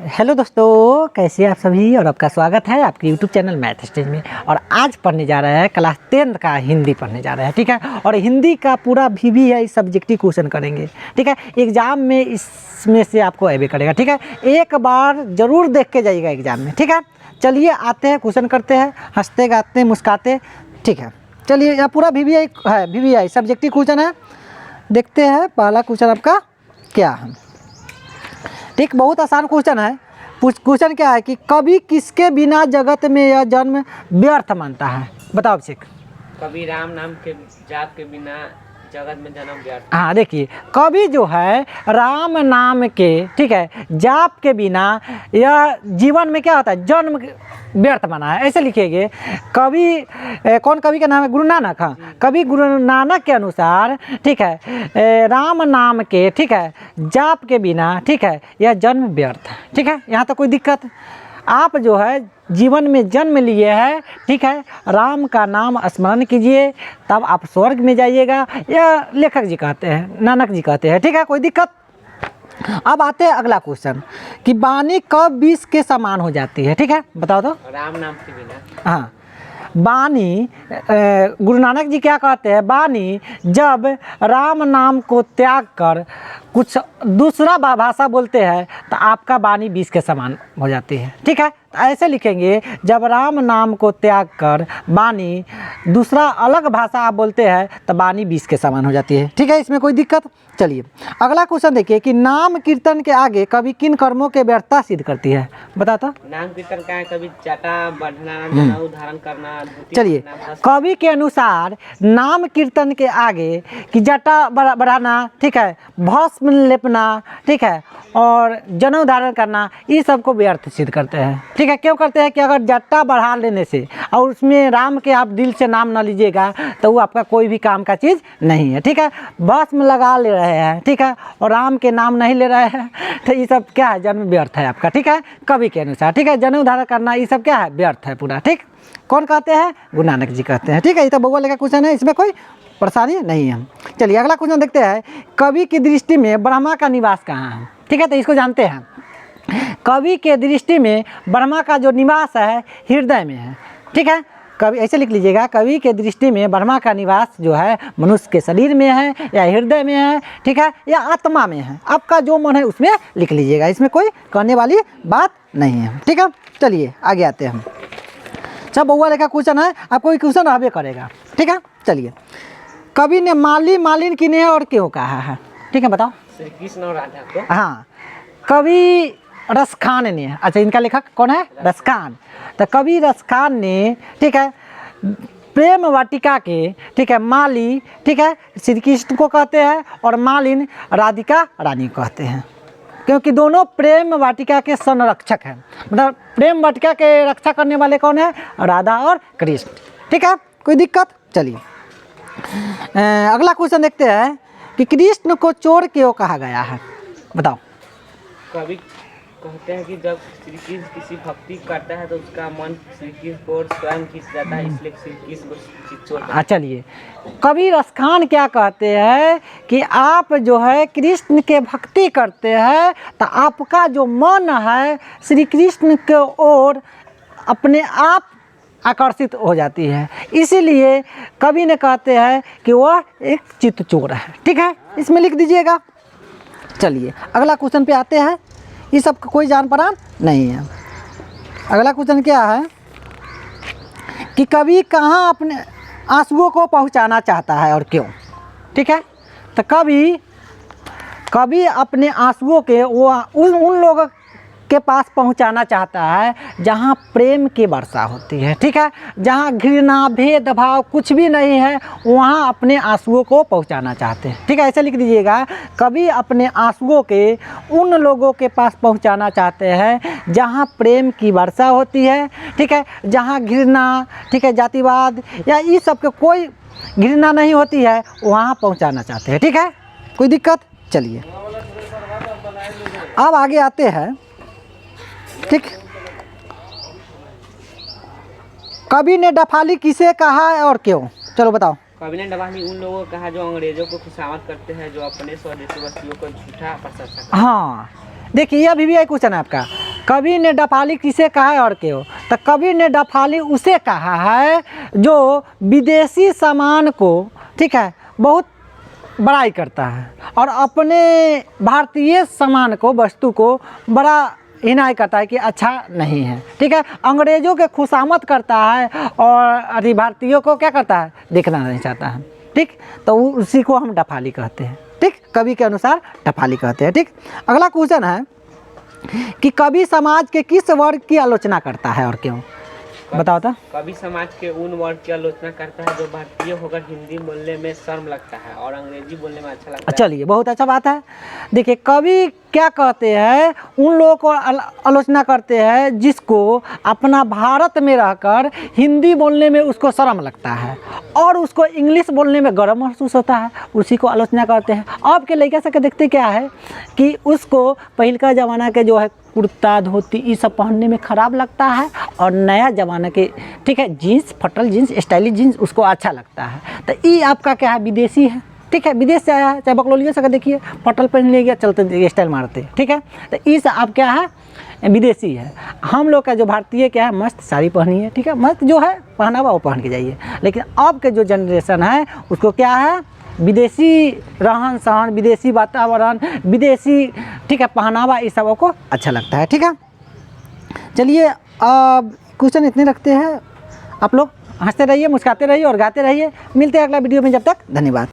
Hello दोस्तों, कैसे हैं आप सभी। और आपका स्वागत है आपके यूट्यूब चैनल मैथ स्टेज में। और आज पढ़ने जा रहे हैं क्लास 10 का हिंदी पढ़ने जा रहे हैं, ठीक है। और हिंदी का पूरा VVI सब्जेक्टिव क्वेश्चन करेंगे, ठीक है। एग्जाम में इसमें से आपको अवे करेगा, ठीक है। एक बार ज़रूर देख के जाइएगा एग्जाम में, ठीक है। चलिए आते हैं, क्वेश्चन करते हैं, हंसते गाते मुस्काते, ठीक है। चलिए यहाँ पूरा VVI है, VVI सब्जेक्टिव क्वेश्चन है। देखते हैं पहला क्वेश्चन आपका क्या है। ठीक, बहुत आसान क्वेश्चन है। क्वेश्चन क्या है कि कवि किसके बिना जगत में यह जन्म व्यर्थ मानता है। बताओ अभिषेक। कवि राम नाम के जाप के बिना जगत में जन्म व्यर्थ। हाँ, देखिए कवि जो है राम नाम के, ठीक है, जाप के बिना यह जीवन में क्या होता है, जन्म व्यर्थ माना है। ऐसे लिखेंगे कवि, कौन कवि का नाम है, गुरु नानक। हाँ, कवि गुरु नानक के अनुसार, ठीक है, राम नाम के, ठीक है, जाप के बिना, ठीक है, यह जन्म व्यर्थ है, ठीक है। यहाँ तो कोई दिक्कत, आप जो है जीवन में जन्म लिए हैं, ठीक है, राम का नाम स्मरण कीजिए तब आप स्वर्ग में जाइएगा, यह लेखक जी कहते हैं, नानक जी कहते हैं, ठीक है, कोई दिक्कत। अब आते हैं अगला क्वेश्चन कि वाणी कब विष के समान हो जाती है, ठीक है, बताओ तो। राम नाम के बिना। हाँ, वाणी, गुरु नानक जी क्या कहते हैं, वाणी जब राम नाम को त्याग कर कुछ दूसरा भाषा बोलते हैं तो आपका वाणी विष के समान हो जाती है, ठीक है। ऐसे लिखेंगे, जब राम नाम को त्याग कर वाणी दूसरा अलग भाषा आप बोलते हैं तो वाणी विष के समान हो जाती है, ठीक है, इसमें कोई दिक्कत। चलिए अगला क्वेश्चन देखिए कि नाम कीर्तन के आगे कवि किन कर्मों के व्यर्थता सिद्ध करती है। बता तो। नाम कीर्तन का है कवि जटा बढ़ना, जनेऊ धारण करना। चलिए, कवि के अनुसार नाम कीर्तन के आगे कि जटा बढ़ाना, ठीक है, भस्म लेपना, ठीक है, और जनेऊ धारण करना, ये सबको व्यर्थ सिद्ध करते हैं, ठीक है। क्यों करते हैं कि अगर जटा बढ़ा लेने से और उसमें राम के आप दिल से नाम न लीजिएगा तो वो आपका कोई भी काम का चीज़ नहीं है, ठीक है। भस्म लगा ले रहे हैं, ठीक है, और राम के नाम नहीं ले रहे हैं तो ये सब क्या है, जन्म व्यर्थ है आपका, ठीक है, कवि के अनुसार, ठीक है। जनेऊ धारण करना ये सब क्या है, व्यर्थ है पूरा, ठीक। कौन कहते हैं, गुरु नानक जी कहते हैं, ठीक है। ये तो बउआ लेखा क्वेश्चन है, इसमें कोई परेशानी नहीं है। चलिए अगला क्वेश्चन देखते हैं, कवि की दृष्टि में ब्रह्मा का निवास कहाँ है, ठीक है, तो इसको जानते हैं। कवि के दृष्टि में ब्रह्मा का जो निवास है हृदय में है, ठीक है। कवि ऐसे लिख लीजिएगा, कवि के दृष्टि में ब्रह्मा का निवास जो है मनुष्य के शरीर में है या हृदय में है, ठीक है, या आत्मा में है। आपका जो मन है उसमें लिख लीजिएगा, इसमें कोई कहने वाली बात नहीं है, ठीक है। चलिए आगे आते हैं हम। सब बउआ लेखा क्वेश्चन है, आपको क्वेश्चन रहबे करेगा, ठीक है। चलिए, कवि ने माली मालिन किन्हें और क्यों कहा है, ठीक है, बताओ। श्री कृष्ण और राधा को। हाँ, कवि रसखान ने, अच्छा इनका लेखक कौन है, रसखान। तो कवि रसखान ने, ठीक है, प्रेम वाटिका के, ठीक है, माली, ठीक है, श्री कृष्ण को कहते हैं और मालिन राधिका रानी को कहते हैं, क्योंकि दोनों प्रेम वाटिका के संरक्षक हैं। मतलब प्रेम वाटिका के रक्षा करने वाले कौन है, राधा और कृष्ण, ठीक है, कोई दिक्कत। चलिए अगला क्वेश्चन देखते हैं कि कृष्ण को चोर क्यों कहा गया है, बताओ। कवि कहते हैं कि जब श्री कृष्ण किसी भक्ति करता है तो उसका मन श्री कृष्ण को और स्वयं खींच जाता है, इसलिए श्री कृष्ण को चोर। चलिए, कवि रसखान क्या कहते हैं कि आप जो है कृष्ण के भक्ति करते हैं तो आपका जो मन है श्री कृष्ण के ओर अपने आप आकर्षित हो जाती है, इसीलिए कवि ने कहते हैं कि वह एक चित्त चोर है, ठीक है, इसमें लिख दीजिएगा। चलिए अगला क्वेश्चन पे आते हैं, ये सब कोई जान पहचान नहीं है। अगला क्वेश्चन क्या है कि कवि कहाँ अपने आंसुओं को पहुँचाना चाहता है और क्यों, ठीक है। तो कवि अपने आंसुओं के वो उन लोगों के पास पहुंचाना चाहता है जहां प्रेम की वर्षा होती है, ठीक है, जहां घृणा भेदभाव कुछ भी नहीं है, वहां अपने आंसुओं को पहुंचाना चाहते हैं, ठीक है। ऐसे लिख दीजिएगा, कवि अपने आंसुओं के उन लोगों के पास पहुंचाना चाहते हैं जहां प्रेम की वर्षा होती है, ठीक है, जहां घृणा, ठीक है, जातिवाद या इस सब के कोई घृणा नहीं होती है, वहां पहुंचाना चाहते हैं, ठीक है, कोई दिक्कत। चलिए अब आगे आते हैं, ठीक। कवि ने डफाली किसे कहा है और क्यों, चलो बताओ। कवि ने डफाली उन लोगों को कहा जो अंग्रेजों को खुशामद करते हैं, जो अपने स्वदेशी वस्तुओं को झूठा प्रशंसा करते हैं। हाँ, देखिए यह भी क्वेश्चन है आपका। कवि ने डफाली किसे कहा है और क्यों? तो कवि ने डफाली उसे कहा है जो विदेशी सामान को, ठीक है, बहुत बड़ाई करता है और अपने भारतीय सामान को, वस्तु को बड़ा हिनाई करता है कि अच्छा नहीं है, ठीक है। अंग्रेज़ों के खुशामद करता है और अभी भारतीयों को क्या करता है, देखना नहीं चाहता है, ठीक। तो उसी को हम डफाली कहते हैं, ठीक। कवि के अनुसार डफाली कहते हैं, ठीक। अगला क्वेश्चन है कि कवि समाज के किस वर्ग की आलोचना करता है और क्यों? बताओ तो। कवि समाज के उन वर्ग की आलोचना करता है जो भारतीय होकर हिंदी बोलने में शर्म लगता है और अंग्रेजी बोलने में अच्छा लगता है। चलिए, बहुत अच्छा बात है। देखिए, कवि क्या कहते हैं, उन लोगों को आलोचना करते हैं जिसको अपना भारत में रहकर हिंदी बोलने में उसको शर्म लगता है और उसको इंग्लिश बोलने में गर्व महसूस होता है, उसी को आलोचना करते हैं। अब के लड़का से देखते क्या है कि उसको पहले का ज़माना के जो है कुर्ता धोती ये सब पहनने में ख़राब लगता है और नया ज़माना के, ठीक है, जीन्स, फटल जीन्स, स्टाइलिश जीन्स उसको अच्छा लगता है। तो ये आपका क्या है, विदेशी है, ठीक है, विदेश से आया है। चाहे बकलोलियों से देखिए, फटल पहन लिया, चलते स्टाइल मारते, ठीक है। तो इस आप क्या है, विदेशी है। हम लोग का जो भारतीय क्या है, मस्त साड़ी पहनिए, ठीक है, मस्त जो है पहना हुआ वो पहन के जाइए। लेकिन अब के जो जनरेशन है उसको क्या है, विदेशी रहन सहन, विदेशी वातावरण, विदेशी, ठीक है, पहनावा, इस सब को अच्छा लगता है, ठीक है। चलिए, अब क्वेश्चन इतने रखते हैं। आप लोग हंसते रहिए, मुस्कुराते रहिए और गाते रहिए। मिलते हैं अगला वीडियो में, जब तक धन्यवाद।